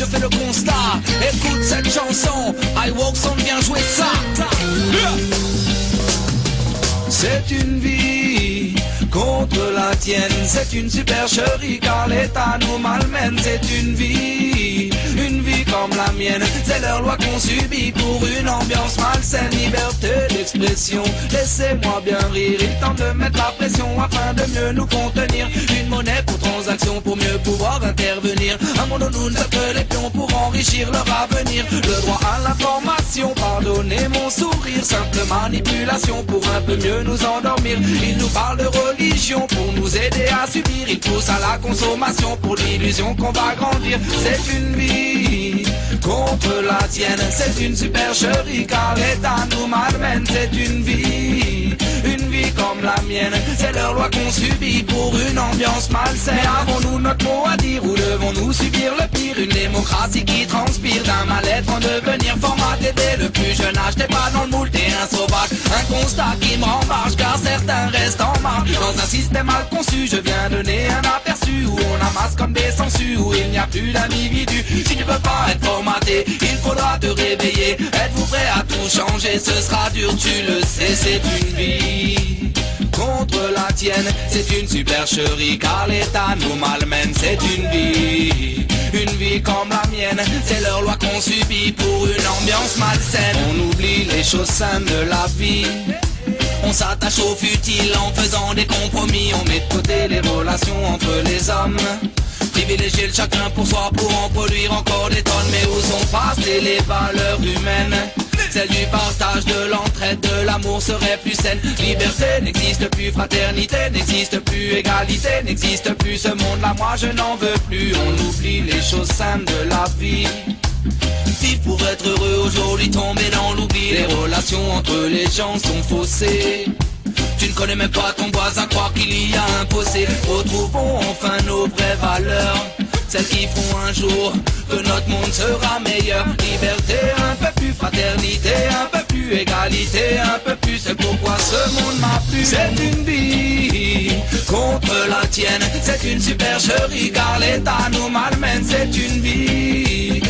je fais le constat. Écoute cette chanson, I Walk Song, viens jouer ça. C'est une vie contre la tienne, c'est une supercherie car l'État nous malmène. C'est une vie comme la mienne, c'est leur loi qu'on subit pour une ambiance malsaine. Liberté d'expression, laissez-moi bien rire, il tente de mettre la pression afin de mieux nous contenir. Une monnaie pour transaction pour mieux pouvoir intervenir. Un monde où nous ne sommes que les pions pour enrichir leur avenir. Le droit à l'information, pardonnez mon sourire, simple manipulation pour un peu mieux nous endormir. Ils nous parlent de religion pour nous aider à subir. Ils poussent à la consommation pour l'illusion qu'on va grandir. C'est une vie contre la tienne, c'est une supercherie car l'État nous malmène. C'est une vie comme la mienne, c'est leur loi qu'on subit pour une ambiance malsaine. Avons-nous notre mot à dire ou devons-nous subir le pire? Une démocratie qui transpire d'un mal-être en devenir formaté dès le plus jeune âge. T'es pas dans le moule, t'es un sauvage, un constat qui me rembarge car certains restent en marge. Dans un système mal conçu, je viens donner un aperçu où on amasse comme des sangsues, où il n'y a plus d'individus. Si tu peux pas être formaté, il faudra te réveiller. Êtes-vous prêt à tout changer? Ce sera dur, tu le sais. C'est une vie contre la tienne, c'est une supercherie car l'État nous malmène. C'est une vie comme la mienne, c'est leur loi qu'on subit pour une ambiance malsaine. On oublie les choses saines de la vie, on s'attache au futile en faisant des compromis. On met de côté les relations entre les hommes, privilégier le chacun pour soi pour en produire encore des tonnes. Mais où sont passées les valeurs humaines? Celle du partage, de l'entraide, de l'amour serait plus saine. Liberté n'existe plus, fraternité n'existe plus, égalité n'existe plus. Ce monde-là, moi je n'en veux plus. On oublie les choses simples de la vie. Vivre pour être heureux, aujourd'hui tomber dans l'oubli. Les relations entre les gens sont faussées. Tu ne connais même pas ton voisin, croire qu'il y a un fossé. Retrouvons enfin nos vraies valeurs, celles qui feront un jour que notre monde sera meilleur. Liberté un peu plus, fraternité un peu plus, égalité un peu plus. C'est pourquoi ce monde m'a plu. C'est une vie contre la tienne, c'est une supercherie car l'État nous malmène. C'est une vie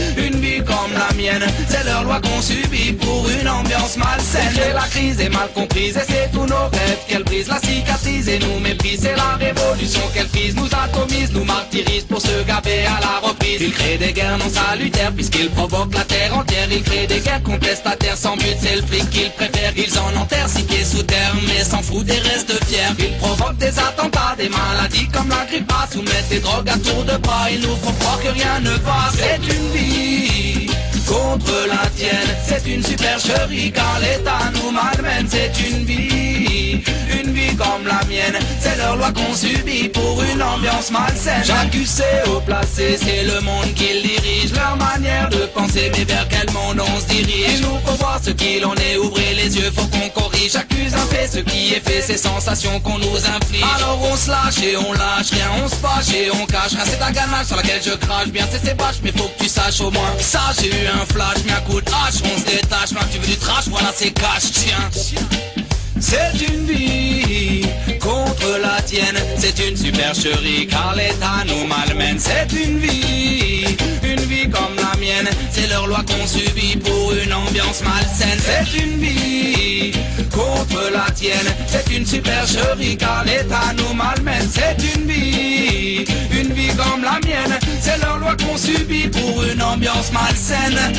comme la mienne, c'est leur loi qu'on subit pour une ambiance malsaine. Et la crise est mal comprise et c'est tous nos rêves qu'elle brise. La cicatrice et nous méprise, c'est la révolution qu'elle frise. Nous atomise, nous martyrise pour se gaver à la reprise. Ils créent des guerres non salutaires puisqu'ils provoquent la terre entière. Ils créent des guerres contestataires sans but, c'est le fric qu'ils préfèrent. Ils en enterrent 6 pieds sous terre mais s'en foutent et restent fiers. Ils provoquent des attentats, des maladies comme la grippe A, soumettent des drogues à tour de bras. Ils nous font croire que rien ne va. C'est une vie contre la tienne, c'est une supercherie car l'État nous malmène. C'est une vie comme la mienne, c'est leur loi qu'on subit pour une ambiance malsaine. J'accuse au placé, c'est le monde qu'ils dirigent, leur manière de penser, mais vers quel monde on se dirige? Il nous faut voir ce qu'il en est, ouvrez les yeux, faut qu'on corrige. J'accuse un fait, ce qui est fait, ces sensations qu'on nous inflige. Alors on se lâche et on lâche rien, on se fâche et on cache rien. C'est ta ganache sur laquelle je crache, bien c'est ses bâches, mais faut que tu saches au moins ça. J'ai eu un flash, mais un coup de hache, on se détache. Maintenant tu veux du trash, voilà c'est cash, tiens. C'est une vie contre la tienne, c'est une supercherie car l'État nous malmène. C'est une vie comme la mienne, c'est leur loi qu'on subit pour une ambiance malsaine. C'est une vie contre la tienne, c'est une supercherie car l'État nous malmène. C'est une vie comme la mienne, c'est leur loi qu'on subit pour une ambiance malsaine.